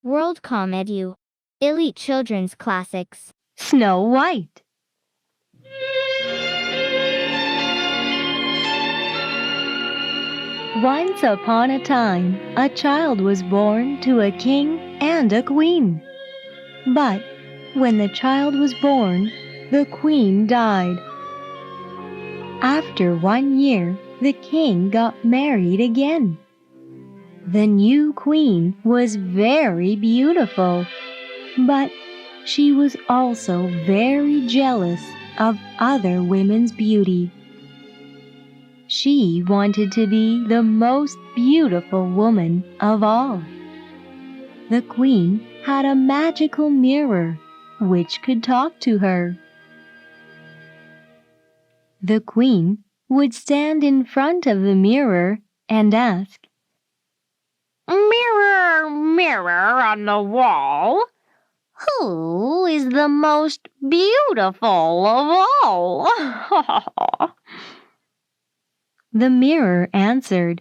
Worldcomedue. Elite Children's Classics. Snow White. Once upon a time, a child was born to a king and a queen. But when the child was born, the queen died. After 1 year, the king got married again. The new queen was very beautiful, but she was also very jealous of other women's beauty. She wanted to be the most beautiful woman of all. The queen had a magical mirror which could talk to her. The queen would stand in front of the mirror and ask, "Mirror, mirror on the wall, who is the most beautiful of all?" The mirror answered,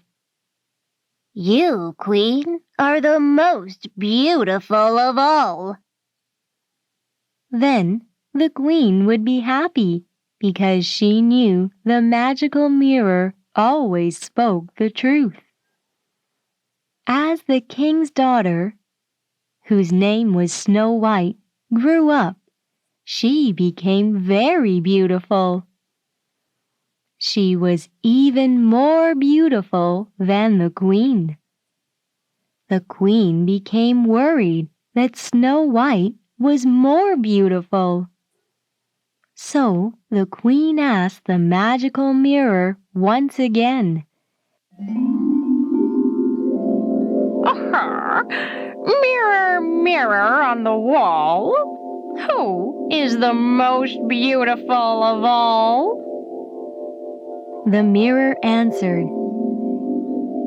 "You, queen, are the most beautiful of all." Then the queen would be happy because she knew the magical mirror always spoke the truth. As the king's daughter, whose name was Snow White, grew up, she became very beautiful. She was even more beautiful than the queen. The queen became worried that Snow White was more beautiful. So the queen asked the magical mirror once again, "Mirror, mirror on the wall, who is the most beautiful of all?" The mirror answered,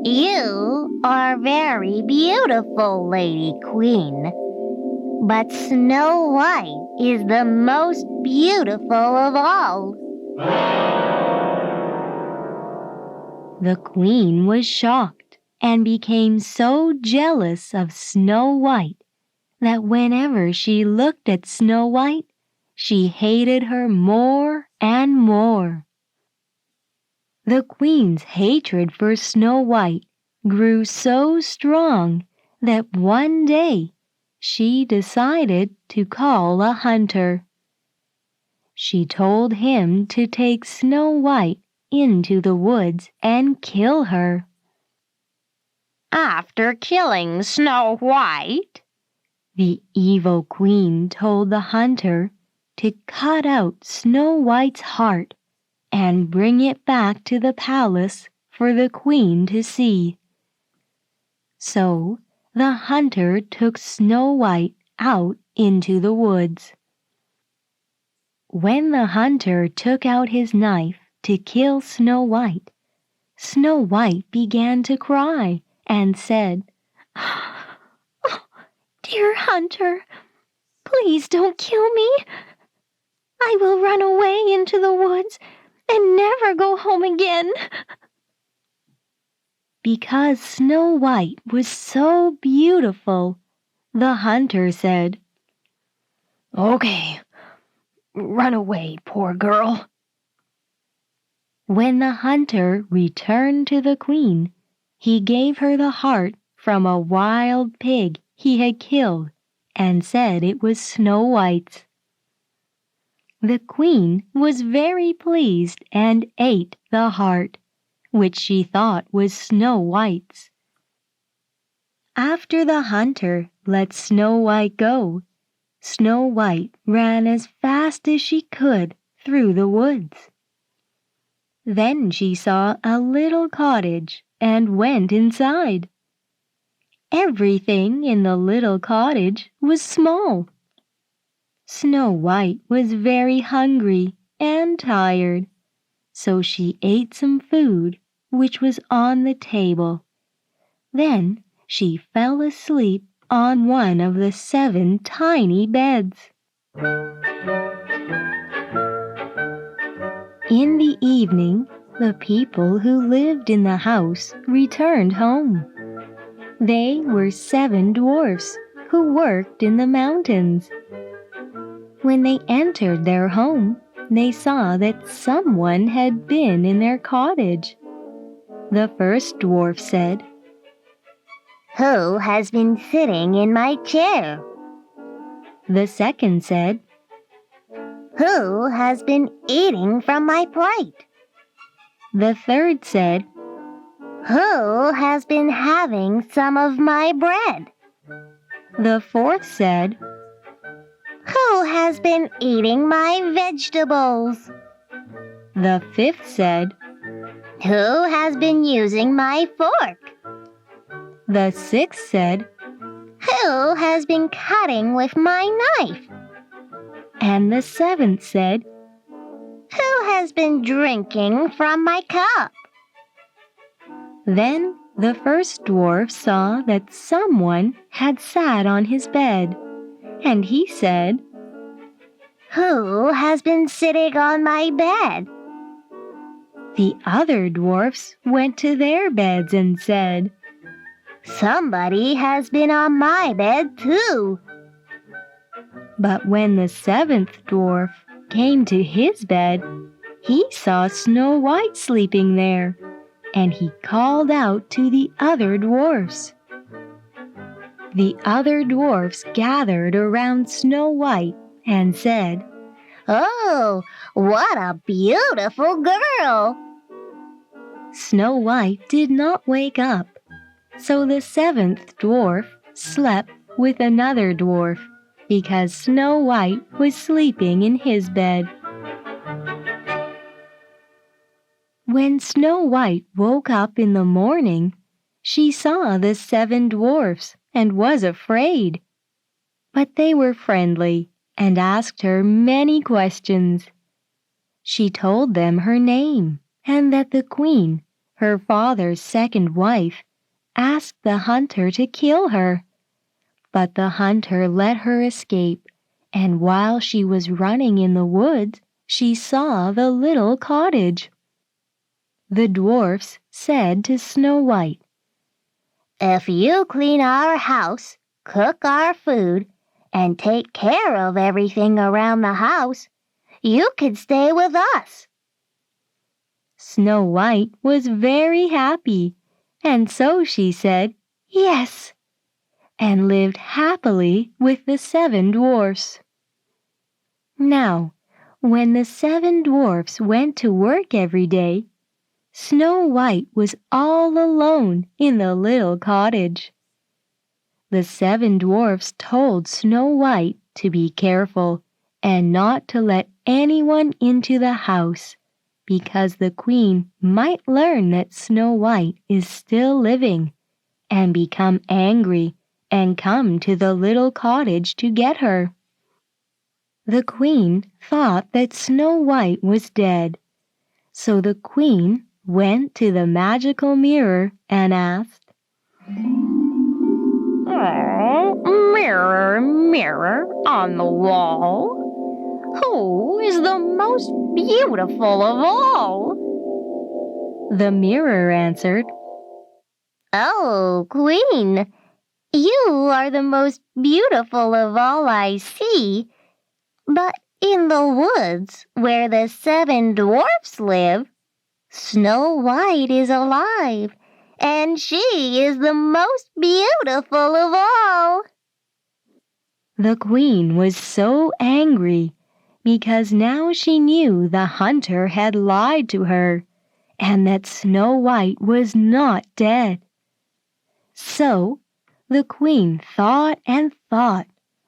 "You are very beautiful, Lady Queen, but Snow White is the most beautiful of all." The queen was shocked and became so jealous of Snow White that whenever she looked at Snow White, she hated her more and more. The queen's hatred for Snow White grew so strong that one day she decided to call a hunter. She told him to take Snow White into the woods and kill her. "After killing Snow White," the evil queen told the hunter to cut out Snow White's heart and bring it back to the palace for the queen to see. So the hunter took Snow White out into the woods. When the hunter took out his knife to kill Snow White began to cry and said, "Oh, dear hunter, please don't kill me. I will run away into the woods and never go home again." Because Snow White was so beautiful, the hunter said, "Okay, run away, poor girl." When the hunter returned to the queen, he gave her the heart from a wild pig he had killed and said it was Snow White's. The queen was very pleased and ate the heart, which she thought was Snow White's. After the hunter let Snow White go, Snow White ran as fast as she could through the woods. Then she saw a little cottage and went inside. Everything in the little cottage was small. Snow White was very hungry and tired, so she ate some food which was on the table. Then she fell asleep on one of the 7 tiny beds. In the evening, the people who lived in the house returned home. They were 7 dwarfs who worked in the mountains. When they entered their home, they saw that someone had been in their cottage. The first dwarf said, "Who has been sitting in my chair?" The second said, "Who has been eating from my plate?" The third said, "Who has been having some of my bread?" The fourth said, "Who has been eating my vegetables?" The fifth said, "Who has been using my fork?" The sixth said, "Who has been cutting with my knife?" and the seventh said, "Who has been drinking from my cup?" Then the first dwarf saw that someone had sat on his bed, and he said, "Who has been sitting on my bed?" The other dwarfs went to their beds and said, "Somebody has been on my bed too." But when the seventh dwarf came to his bed, he saw Snow White sleeping there, and he called out to the other dwarfs. The other dwarfs gathered around Snow White and said, "Oh, what a beautiful girl!" Snow White did not wake up, so the seventh dwarf slept with another dwarf, because Snow White was sleeping in his bed. When Snow White woke up in the morning, she saw the seven dwarfs and was afraid. But they were friendly and asked her many questions. She told them her name and that the queen, her father's second wife, asked the hunter to kill her. But the hunter let her escape, and while she was running in the woods, she saw the little cottage. The dwarfs said to Snow White, "If you clean our house, cook our food, and take care of everything around the house, you could stay with us." Snow White was very happy, and so she said, "Yes," and lived happily with the seven dwarfs. Now, when the seven dwarfs went to work every day, Snow White was all alone in the little cottage. The seven dwarfs told Snow White to be careful and not to let anyone into the house, because the queen might learn that Snow White is still living and become angry and come to the little cottage to get her. The queen thought that Snow White was dead, so the queen went to the magical mirror and asked, "Oh, mirror, mirror on the wall, who is the most beautiful of all?" The mirror answered, "Oh, queen, you are the most beautiful of all I see, but in the woods where the seven dwarfs live, Snow White is alive, and she is the most beautiful of all." The queen was so angry because now she knew the hunter had lied to her and that Snow White was not dead. So the queen thought and thought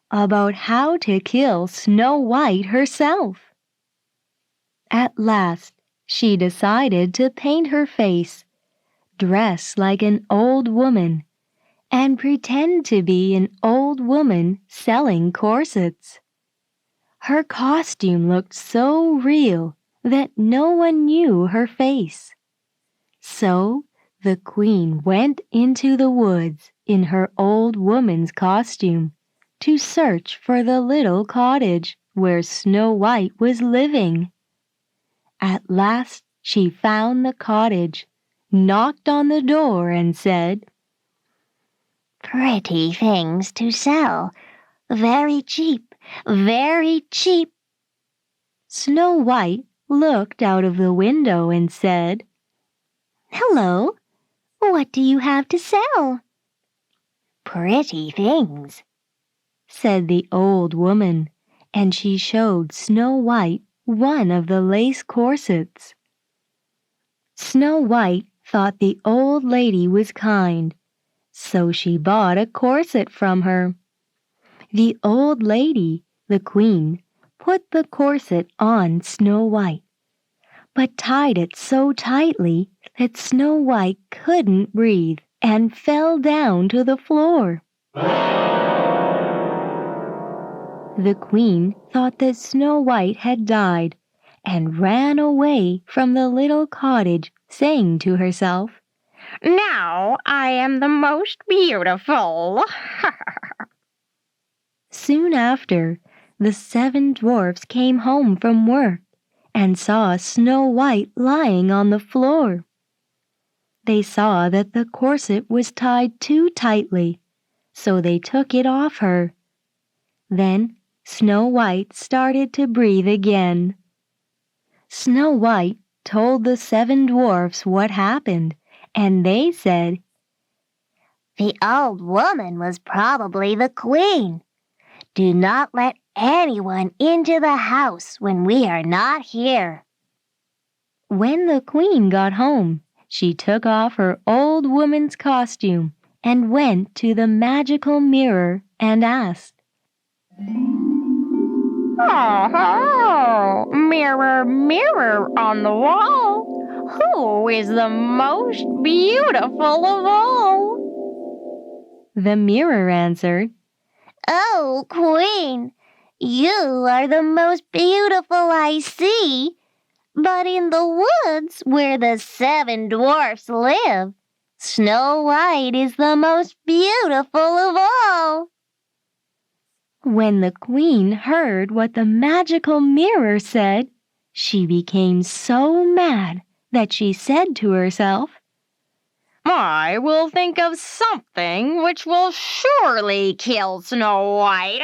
about how to kill Snow White herself. At last, she decided to paint her face, dress like an old woman, and pretend to be an old woman selling corsets. Her costume looked so real that no one knew her face. So the queen went into the woods in her old woman's costume to search for the little cottage where Snow White was living. At last she found the cottage, knocked on the door, and said, Pretty things to sell. Very cheap, very cheap. Snow White looked out of the window and said, Hello, what do you have to sell? Pretty things, said the old woman, and she showed Snow White one of the lace corsets. Snow White thought the old lady was kind, so she bought a corset from her. The old lady, the queen, put the corset on Snow White, but tied it so tightly that Snow White couldn't breathe and fell down to the floor. The queen thought that Snow White had died and ran away from the little cottage, saying to herself, Now I am the most beautiful. Soon after, the 7 dwarfs came home from work and saw Snow White lying on the floor. They saw that the corset was tied too tightly, so they took it off her. Then Snow White started to breathe again. Snow White told the 7 dwarfs what happened, and they said, The old woman was probably the queen. Do not let anyone into the house when we are not here. When the queen got home, she took off her old woman's costume and went to the magical mirror and asked, Oh, mirror, mirror on the wall, who is the most beautiful of all? The mirror answered, Oh, Queen, you are the most beautiful I see. But in the woods where the 7 dwarfs live, Snow White is the most beautiful of all. When the queen heard what the magical mirror said, she became so mad that she said to herself, I will think of something which will surely kill Snow White.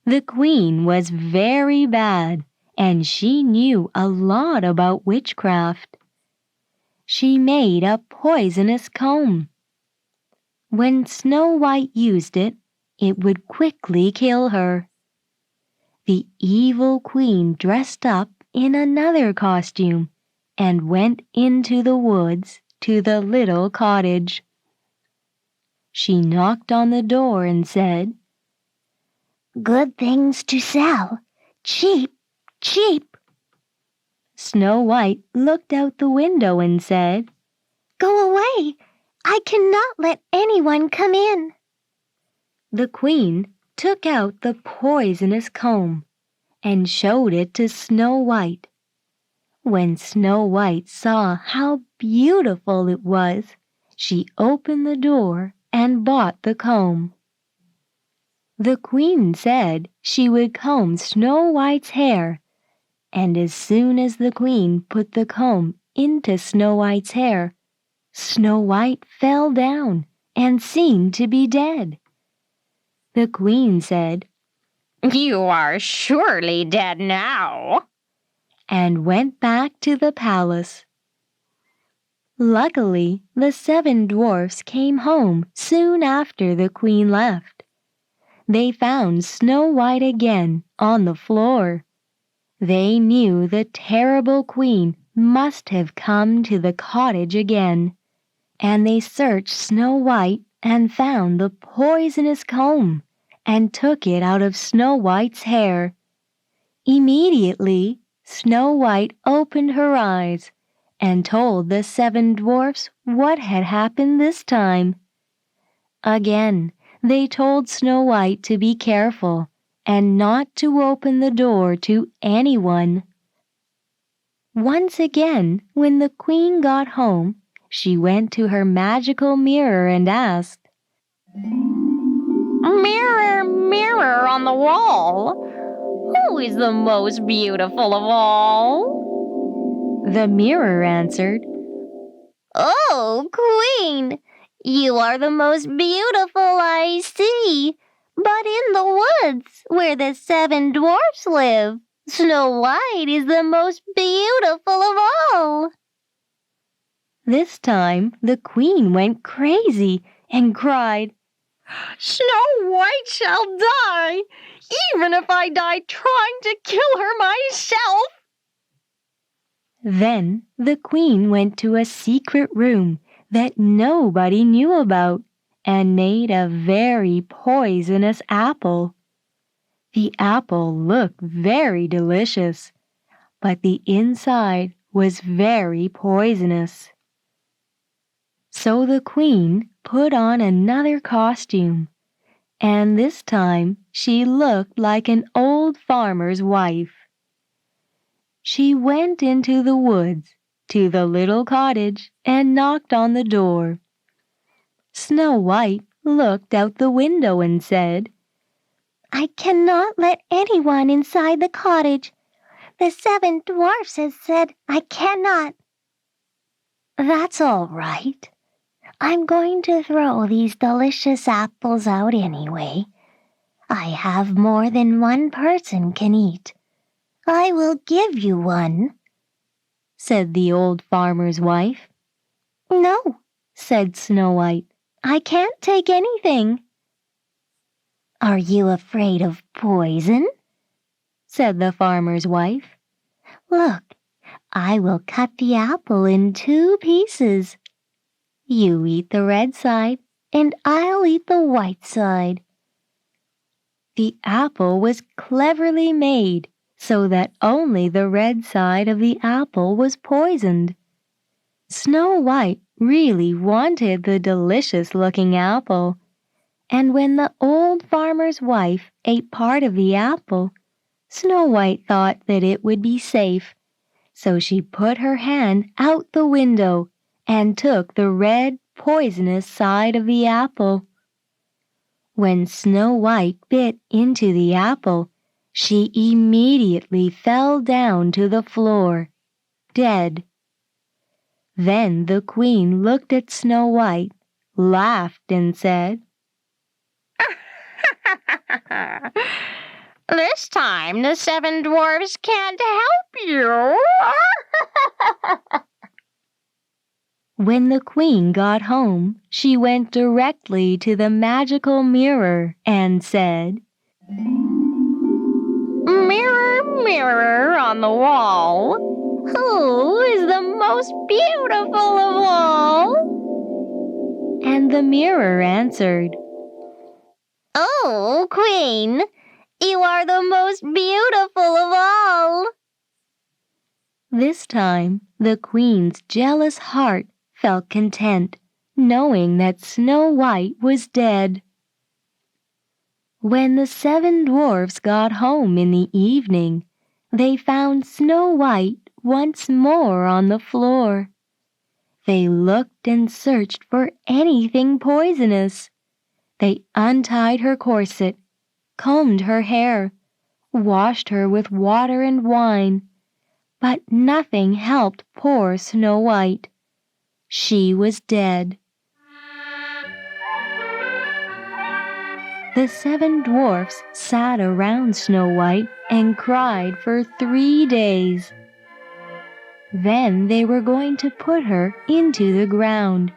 The queen was very bad, and she knew a lot about witchcraft. She made a poisonous comb. When Snow White used it, it would quickly kill her. The evil queen dressed up in another costume and went into the woods to the little cottage. She knocked on the door and said, Good things to sell. Cheap, cheap. Snow White looked out the window and said, Go away. I cannot let anyone come in. The queen took out the poisonous comb and showed it to Snow White. When Snow White saw how beautiful it was, she opened the door and bought the comb. The queen said she would comb Snow White's hair, and as soon as the queen put the comb into Snow White's hair, Snow White fell down and seemed to be dead. The queen said, You are surely dead now. And went back to the palace. Luckily, the 7 dwarfs came home soon after the queen left. They found Snow White again on the floor. They knew the terrible queen must have come to the cottage again, and they searched Snow White and found the poisonous comb and took it out of Snow White's hair. Immediately, Snow White opened her eyes and told the 7 dwarfs what had happened this time. Again, they told Snow White to be careful and not to open the door to anyone. Once again, when the queen got home, she went to her magical mirror and asked, Mirror, mirror on the wall, who is the most beautiful of all? The mirror answered, Oh, Queen, you are the most beautiful I see. But in the woods where the 7 dwarfs live, Snow White is the most beautiful of all. This time the queen went crazy and cried, Snow White shall die, even if I die trying to kill her myself. Then the queen went to a secret room that nobody knew about and made a very poisonous apple. The apple looked very delicious, but the inside was very poisonous. So the queen put on another costume, and this time she looked like an old farmer's wife. She went into the woods to the little cottage and knocked on the door. Snow White looked out the window and said, I cannot let anyone inside the cottage. The 7 dwarfs have said I cannot. That's all right. I'm going to throw these delicious apples out anyway. I have more than one person can eat. I will give you one, said the old farmer's wife. No, said Snow White. I can't take anything. Are you afraid of poison? said the farmer's wife. Look, I will cut the apple in 2 pieces. You eat the red side, and I'll eat the white side. The apple was cleverly made so that only the red side of the apple was poisoned. Snow White really wanted the delicious-looking apple, and when the old farmer's wife ate part of the apple, Snow White thought that it would be safe, so she put her hand out the window and took the red, poisonous side of the apple. When Snow White bit into the apple, she immediately fell down to the floor, dead. Then the queen looked at Snow White, laughed, and said, This time the 7 dwarfs can't help you. When the queen got home, she went directly to the magical mirror and said, Mirror, mirror on the wall, who is the most beautiful of all? And the mirror answered, Oh, Queen, you are the most beautiful of all. This time the queen's jealous heart felt content, knowing that Snow White was dead. When the 7 dwarfs got home in the evening, they found Snow White once more on the floor. They looked and searched for anything poisonous. They untied her corset, combed her hair, washed her with water and wine, but nothing helped poor Snow White. She was dead. The 7 dwarfs sat around Snow White and cried for 3 days. Then they were going to put her into the ground,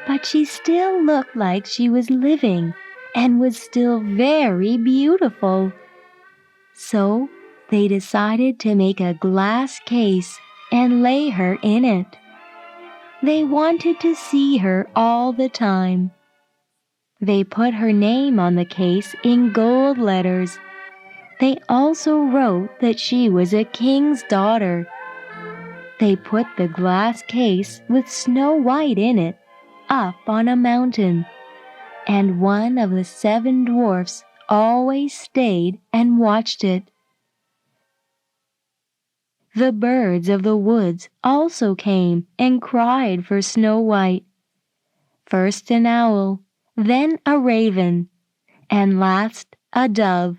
but she still looked like she was living and was still very beautiful. So they decided to make a glass case and lay her in it. They wanted to see her all the time. They put her name on the case in gold letters. They also wrote that she was a king's daughter. They put the glass case with Snow White in it up on a mountain, and one of the 7 dwarfs always stayed and watched it. The birds of the woods also came and cried for Snow White. First an owl, then a raven, and last a dove.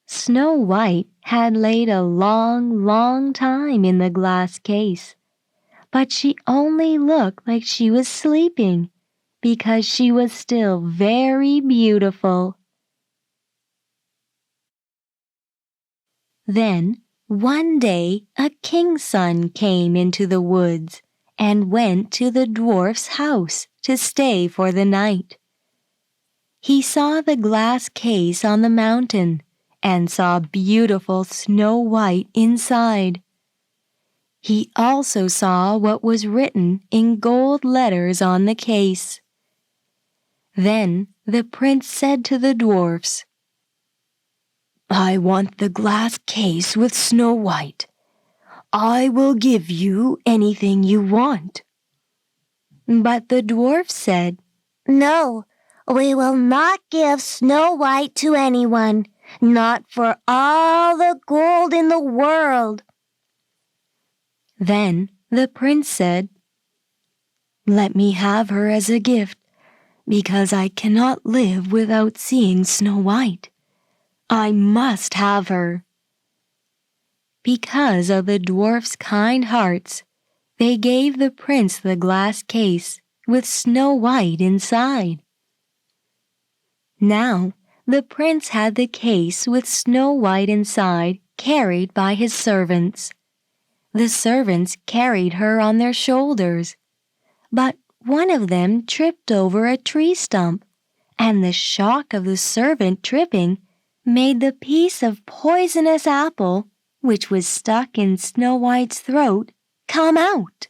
Snow White had laid a long, long time in the glass case, but she only looked like she was sleeping because she was still very beautiful. Then, one day, a king's son came into the woods and went to the dwarf's house to stay for the night. He saw the glass case on the mountain and saw beautiful Snow White inside. He also saw what was written in gold letters on the case. Then the prince said to the dwarfs, "I want the glass case with Snow White. I will give you anything you want." But the dwarfs said, "No, we will not give Snow White to anyone, not for all the gold in the world." Then the prince said, "Let me have her as a gift, because I cannot live without seeing Snow White. I must have her." Because of the dwarfs' kind hearts, they gave the prince the glass case with Snow White inside. Now, the prince had the case with Snow White inside carried by his servants. The servants carried her on their shoulders, but one of them tripped over a tree stump, and the shock of the servant tripping made the piece of poisonous apple, which was stuck in Snow White's throat, come out.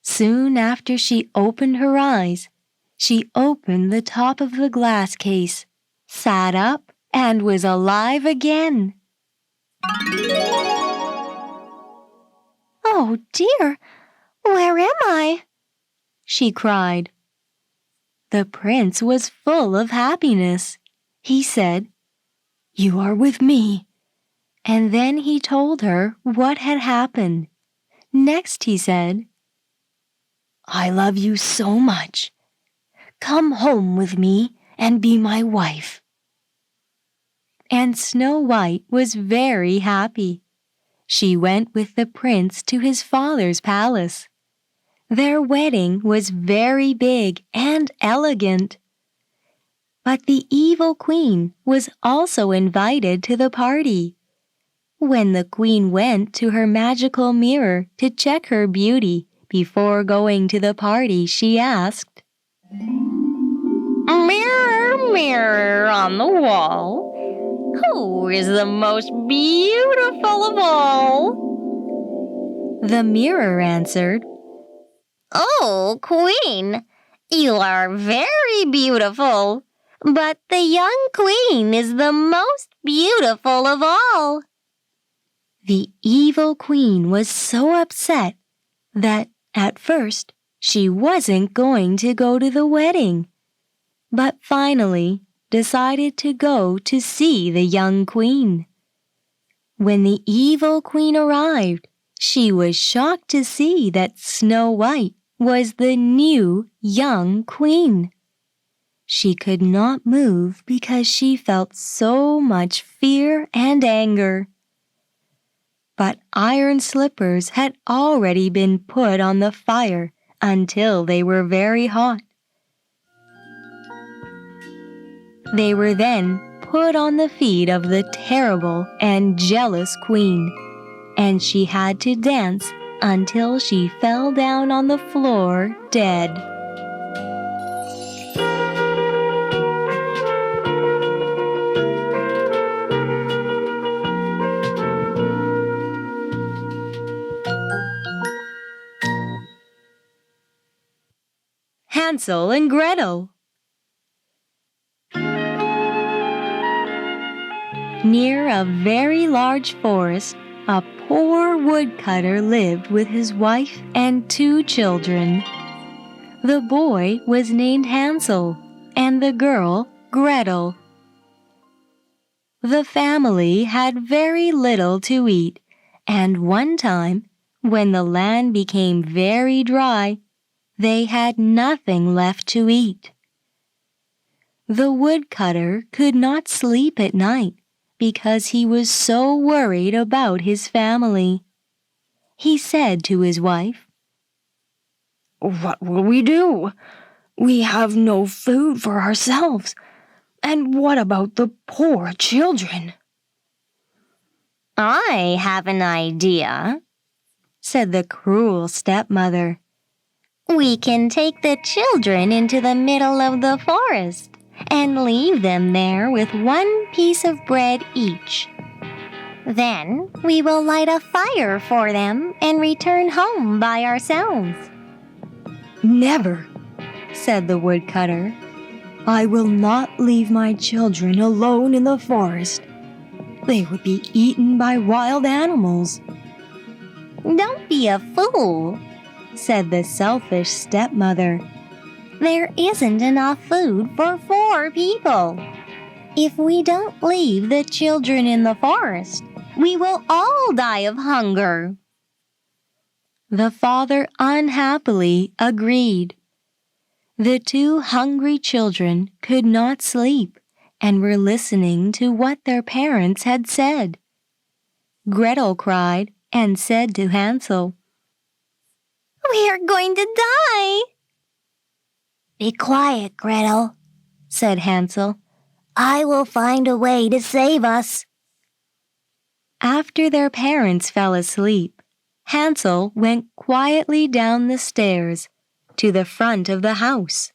Soon after she opened her eyes, she opened the top of the glass case, sat up, and was alive again. "Oh dear, where am I?" she cried. The prince was full of happiness. He said, "You are with me." And then he told her what had happened. Next he said, "I love you so much. Come home with me and be my wife." And Snow White was very happy. She went with the prince to his father's palace. Their wedding was very big and elegant. But the evil queen was also invited to the party. When the queen went to her magical mirror to check her beauty before going to the party, she asked, "Mirror, mirror on the wall, who is the most beautiful of all?" The mirror answered, "Oh, Queen, you are very beautiful, but the young queen is the most beautiful of all." The evil queen was so upset that, at first, she wasn't going to go to the wedding, but finally decided to go to see the young queen. When the evil queen arrived, she was shocked to see that Snow White was the new young queen. She could not move because she felt so much fear and anger. But iron slippers had already been put on the fire until they were very hot. They were then put on the feet of the terrible and jealous queen, and she had to dance until she fell down on the floor dead. Hansel and Gretel. Near a very large forest, a poor woodcutter lived with his wife and 2 children. The boy was named Hansel, and the girl Gretel. The family had very little to eat, and one time, when the land became very dry, they had nothing left to eat. The woodcutter could not sleep at night because he was so worried about his family. He said to his wife, What will we do? We have no food for ourselves. And what about the poor children?" "I have an idea," said the cruel stepmother. "We can take the children into the middle of the forest and leave them there with one piece of bread each. Then we will light a fire for them and return home by ourselves." "Never," said the woodcutter. "I will not leave my children alone in the forest. They would be eaten by wild animals." "Don't be a fool," said the selfish stepmother. "There isn't enough food for 4 people. If we don't leave the children in the forest, we will all die of hunger." The father unhappily agreed. The 2 hungry children could not sleep and were listening to what their parents had said. Gretel cried and said to Hansel, "We are going to die." "Be quiet, Gretel," said Hansel. "I will find a way to save us." After their parents fell asleep, Hansel went quietly down the stairs to the front of the house,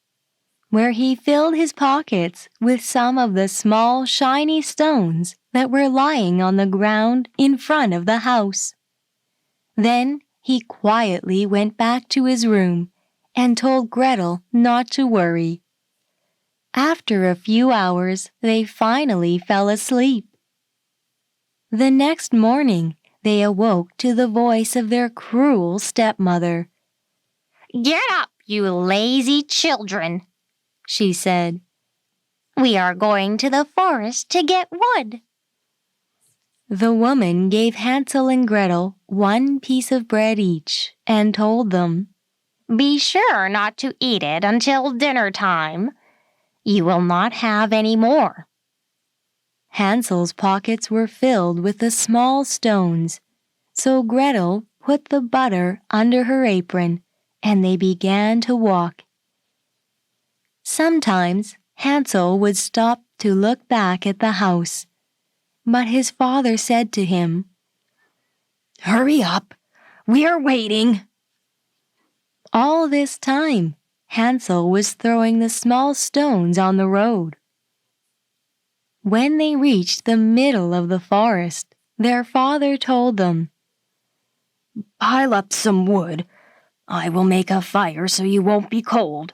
where he filled his pockets with some of the small shiny stones that were lying on the ground in front of the house. Then he quietly went back to his room and told Gretel not to worry. After a few hours, they finally fell asleep. The next morning, they awoke to the voice of their cruel stepmother. "Get up, you lazy children," she said. "We are going to the forest to get wood." The woman gave Hansel and Gretel 1 piece of bread each and told them, "Be sure not to eat it until dinner time. You will not have any more." Hansel's pockets were filled with the small stones, so Gretel put the butter under her apron and they began to walk. Sometimes Hansel would stop to look back at the house, but his father said to him, "Hurry up, we are waiting." All this time, Hansel was throwing the small stones on the road. When they reached the middle of the forest, their father told them, "Pile up some wood. I will make a fire so you won't be cold."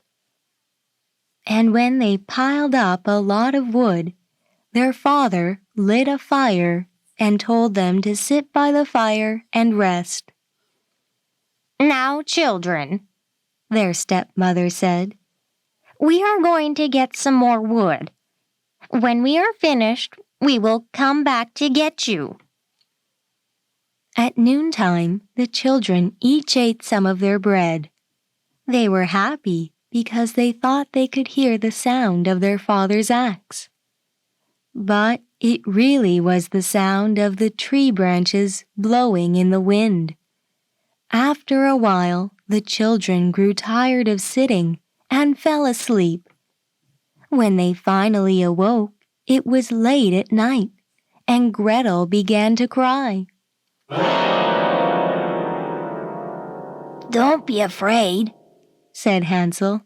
And when they piled up a lot of wood, their father lit a fire and told them to sit by the fire and rest. "Now, children," their stepmother said, "we are going to get some more wood. When we are finished, we will come back to get you." At noontime, the children each ate some of their bread. They were happy because they thought they could hear the sound of their father's axe. But it really was the sound of the tree branches blowing in the wind. After a while, the children grew tired of sitting and fell asleep. When they finally awoke, it was late at night, and Gretel began to cry. "Don't be afraid," said Hansel.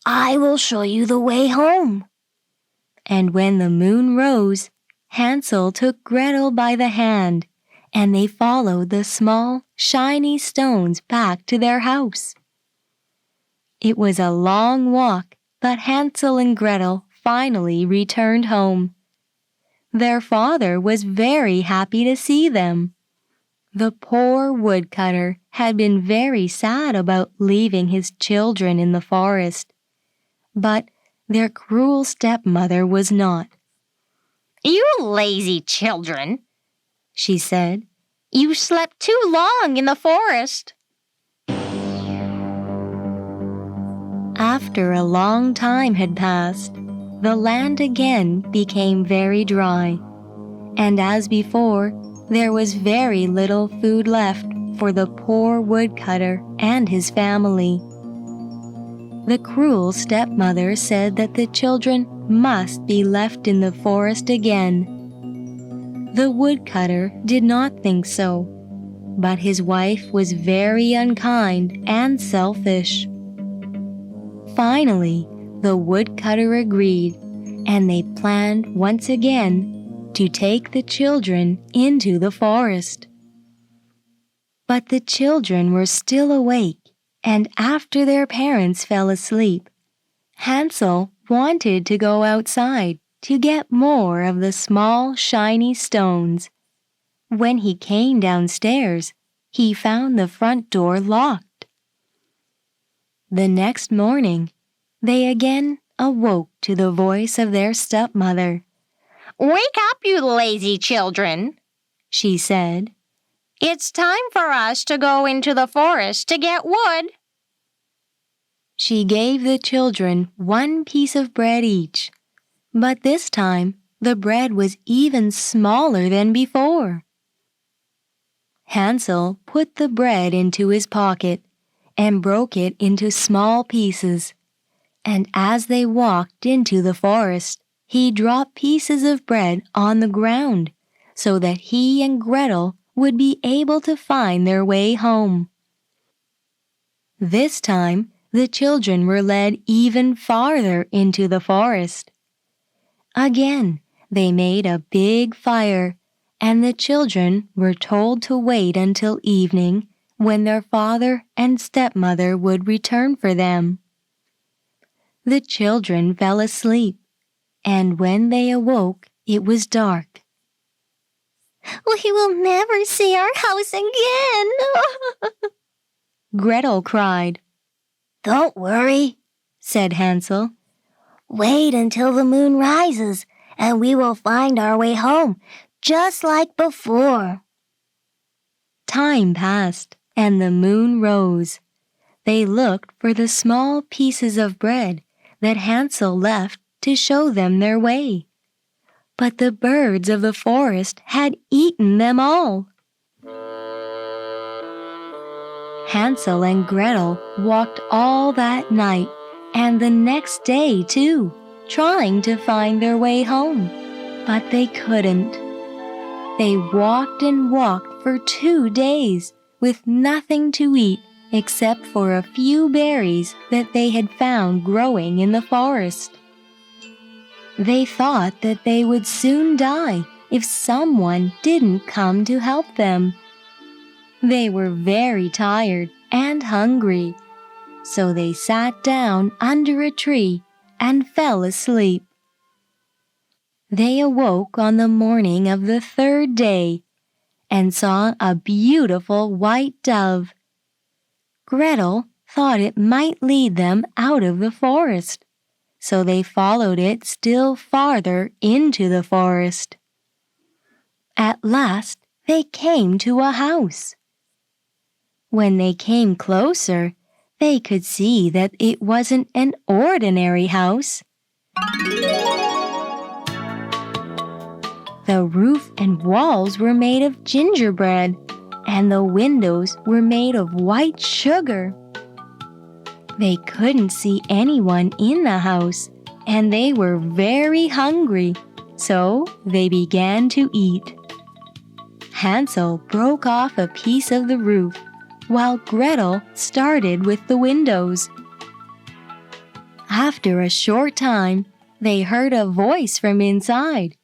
"I will show you the way home." And when the moon rose, Hansel took Gretel by the hand, and they followed the small, shiny stones back to their house. It was a long walk, but Hansel and Gretel finally returned home. Their father was very happy to see them. The poor woodcutter had been very sad about leaving his children in the forest, but their cruel stepmother was not. "You lazy children," she said. "You slept too long in the forest." After a long time had passed, the land again became very dry, and as before, there was very little food left for the poor woodcutter and his family. the cruel stepmother said that the children must be left in the forest again. The woodcutter did not think so, but his wife was very unkind and selfish. Finally, the woodcutter agreed, and they planned once again to take the children into the forest. But the children were still awake, and after their parents fell asleep, Hansel wanted to go outside to get more of the small, shiny stones. When he came downstairs, he found the front door locked. The next morning, they again awoke to the voice of their stepmother. "Wake up, you lazy children," she said. "It's time for us to go into the forest to get wood." She gave the children one piece of bread each, but this time the bread was even smaller than before. Hansel put the bread into his pocket and broke it into small pieces, and as they walked into the forest, he dropped pieces of bread on the ground so that he and Gretel would be able to find their way home. This time, the children were led even farther into the forest. Again, they made a big fire, and the children were told to wait until evening when their father and stepmother would return for them. The children fell asleep, and when they awoke, it was dark. We will never see our house again. Gretel cried. Don't worry, said Hansel. Wait until the moon rises, and we will find our way home, just like before. Time passed, and the moon rose. They looked for the small pieces of bread that Hansel left to show them their way. But the birds of the forest had eaten them all. Hansel and Gretel walked all that night and the next day too, trying to find their way home, but they couldn't. They walked and walked for 2 days with nothing to eat except for a few berries that they had found growing in the forest. They thought that they would soon die if someone didn't come to help them. They were very tired and hungry, so they sat down under a tree and fell asleep. They awoke on the morning of the 3rd day and saw a beautiful white dove. Gretel thought it might lead them out of the forest, so they followed it still farther into the forest. At last, they came to a house. When they came closer, they could see that it wasn't an ordinary house. The roof and walls were made of gingerbread, and the windows were made of white sugar. They couldn't see anyone in the house, and they were very hungry, so they began to eat. Hansel broke off a piece of the roof, while Gretel started with the windows. After a short time, they heard a voice from inside.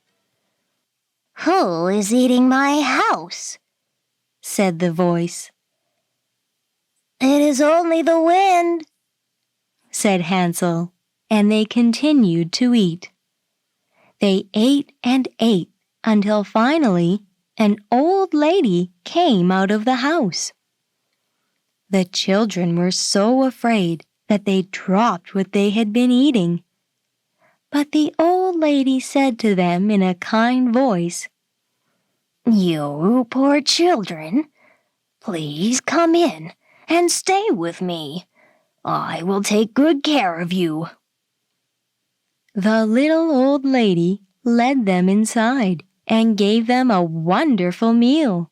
Who is eating my house? Said the voice. It is only the wind, said Hansel, and they continued to eat. They ate and ate until finally an old lady came out of the house. The children were so afraid that they dropped what they had been eating. But the old lady said to them in a kind voice, You poor children, please come in and stay with me. I will take good care of you. The little old lady led them inside and gave them a wonderful meal.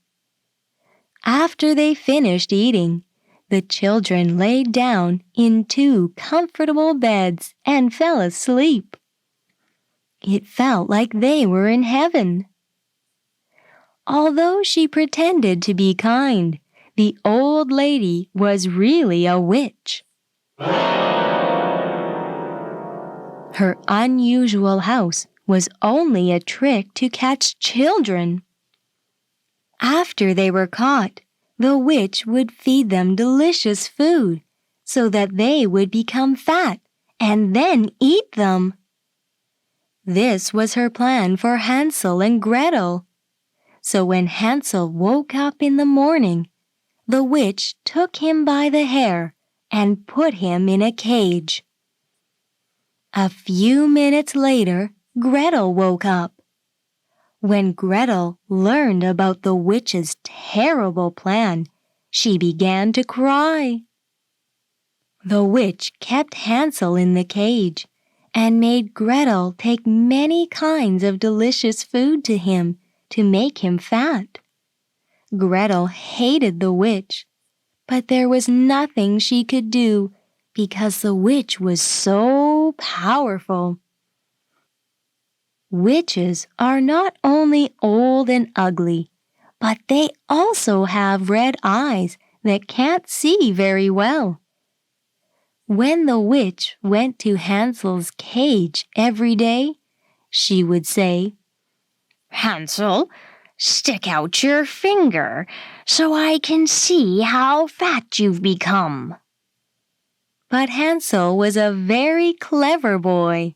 After they finished eating, The children laid down in 2 comfortable beds and fell asleep. It felt like they were in heaven. Although she pretended to be kind, the old lady was really a witch. Her unusual house was only a trick to catch children. After they were caught, the witch would feed them delicious food so that they would become fat and then eat them. This was her plan for Hansel and Gretel. So when Hansel woke up in the morning, the witch took him by the hair and put him in a cage. A few minutes later, Gretel woke up. When Gretel learned about the witch's terrible plan, she began to cry. The witch kept Hansel in the cage and made Gretel take many kinds of delicious food to him to make him fat. Gretel hated the witch, but there was nothing she could do because the witch was so powerful. Witches are not only old and ugly, but they also have red eyes that can't see very well. When the witch went to Hansel's cage every day, she would say, Hansel, stick out your finger so I can see how fat you've become. But Hansel was a very clever boy.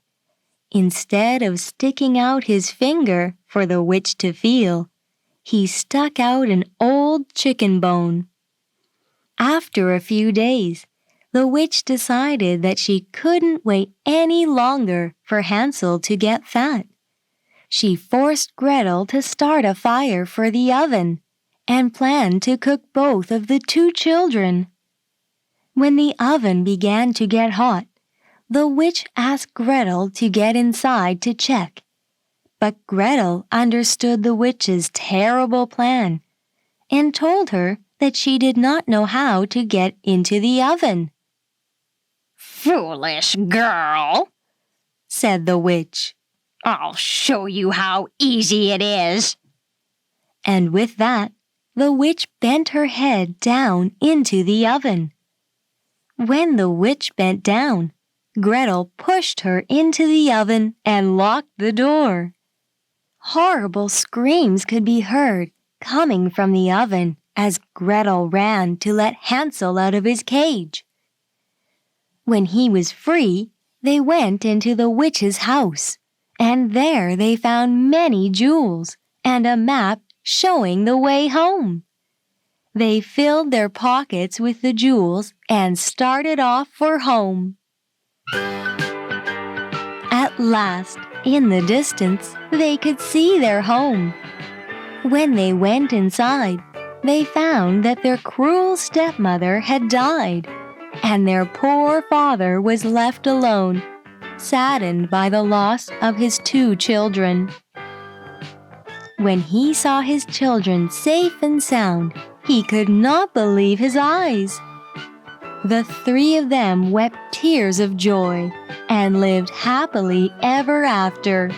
Instead of sticking out his finger for the witch to feel, he stuck out an old chicken bone. After a few days, the witch decided that she couldn't wait any longer for Hansel to get fat. She forced Gretel to start a fire for the oven and planned to cook both of the 2 children. When the oven began to get hot, the witch asked Gretel to get inside to check. But Gretel understood the witch's terrible plan and told her that she did not know how to get into the oven. Foolish girl, said the witch. I'll show you how easy it is. And with that, the witch bent her head down into the oven. When the witch bent down, Gretel pushed her into the oven and locked the door. Horrible screams could be heard coming from the oven as Gretel ran to let Hansel out of his cage. When he was free, they went into the witch's house, and there they found many jewels and a map showing the way home. They filled their pockets with the jewels and started off for home. At last, in the distance, they could see their home. When they went inside, they found that their cruel stepmother had died, and their poor father was left alone, saddened by the loss of his 2 children. When he saw his children safe and sound, he could not believe his eyes. The 3 of them wept tears of joy and lived happily ever after.